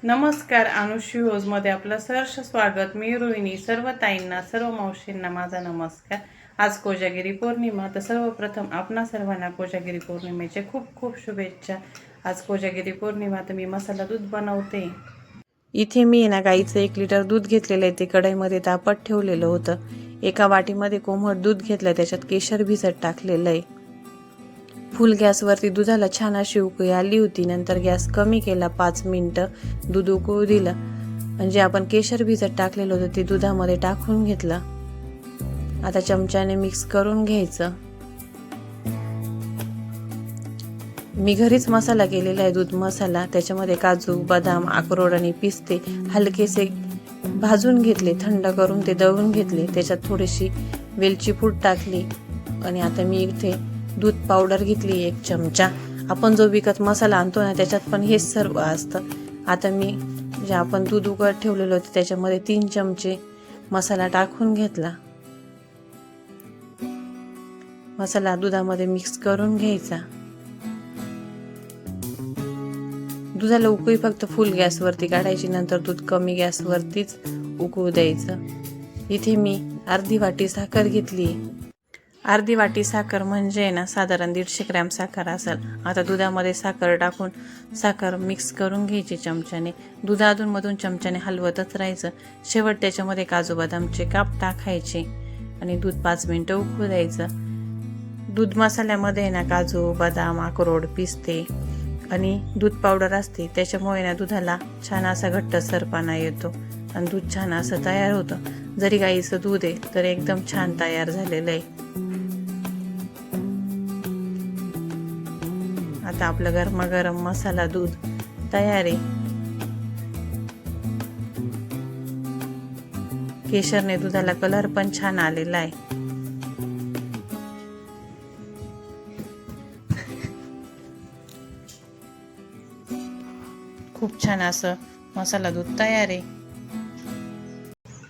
नमस्कार, अनुश्री मध्ये आपलं सहर्ष स्वागत। मी रोहिणी। सर्व ताईंना, सर्व मावशींना माझा नमस्कार। आज कोजागिरी पौर्णिमा, तर सर्वप्रथम आपणा सर्वांना कोजागिरी पौर्णिमेचे खूप खूप शुभेच्छा। आज कोजागिरी पौर्णिमा, तर मी मसाला दूध बनवते। इथे मी ना गाईचं 1 लिटर दूध घेतलेलं आहे, ते कढईमध्ये तापत ठेवलेलं होतं। एका वाटीमध्ये कोमट दूध घेतलं, त्याच्यात केशर भिजत टाकलेलं आहे। फुल गॅसवरती दुधाला छान अशी उकळी आली होती। नंतर गॅस कमी केला, 5 मिनिटं दूध उकळू दिलं। म्हणजे आपण केशर भिजत टाकलेलं होतं ते दुधामध्ये टाकून घेतलं। आता चमच्याने मिक्स करून घ्यायचं। मी घरीच मसाला केलेला आहे, दूध मसाला। त्याच्यामध्ये काजू, बदाम, अक्रोड आणि पिस्ते हलकेसे भाजून घेतले, थंड करून ते दळून घेतले। त्याच्यात थोडीशी वेलची पूड टाकली आणि आता मी इथे दूध पावडर घेतली 1 चमचा। आपण जो विकत मसाला आणतो ना, त्याच्यात पण हेच सर्व असतं। आता मी जे आपण दूध उकळत ठेवलेलं होतं त्याच्यामध्ये 3 चमचे मसाला टाकून घेतला। मसाला दुधामध्ये मिक्स करून घ्यायचा। दुधाला उकळी फक्त फुल गॅसवरती काढायची, नंतर दूध कमी गॅसवरतीच उकळू द्यायचं। इथे मी अर्धी वाटी साखर घेतली। अर्धी वाटी साखर म्हणजे ना साधारण 150 ग्रॅम साखर असेल। आता दुधामध्ये साखर टाकून साखर मिक्स करून घ्यायची चमच्याने। दूध अधूनमधून चमच्याने हलवतच राहायचं। शेवट त्याच्यामध्ये काजू बदामचे काप टाकायचे आणि दूध 5 मिनिटं उकळू द्यायचं। दूध मसाल्यामध्ये ना काजू, बदाम, अक्रोड, पिस्ते आणि दूध पावडर असते, त्याच्यामुळे ना दुधाला छान असा घट्टसरपणा येतो आणि दूध छान असं तयार होतं। जरी गाईचं दूध आहे तर एकदम छान तयार झालेलं आहे। आता आपलं गरमागरम मसाला दूध तयार आहे। केशरने दुधाला कलर पण छान आलेला आहे। खूप छान असं मसाला दूध तयार आहे।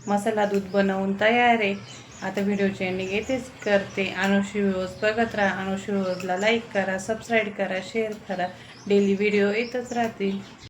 मसाला दूध बनवून तयार आहे। आता व्हिडिओची एंडिंग येथेच करते। अनुश्री बघत राहा। अनुश्री लाईक करा, सबस्क्राईब करा, शेअर करा। डेली व्हिडिओ येतच राहतील।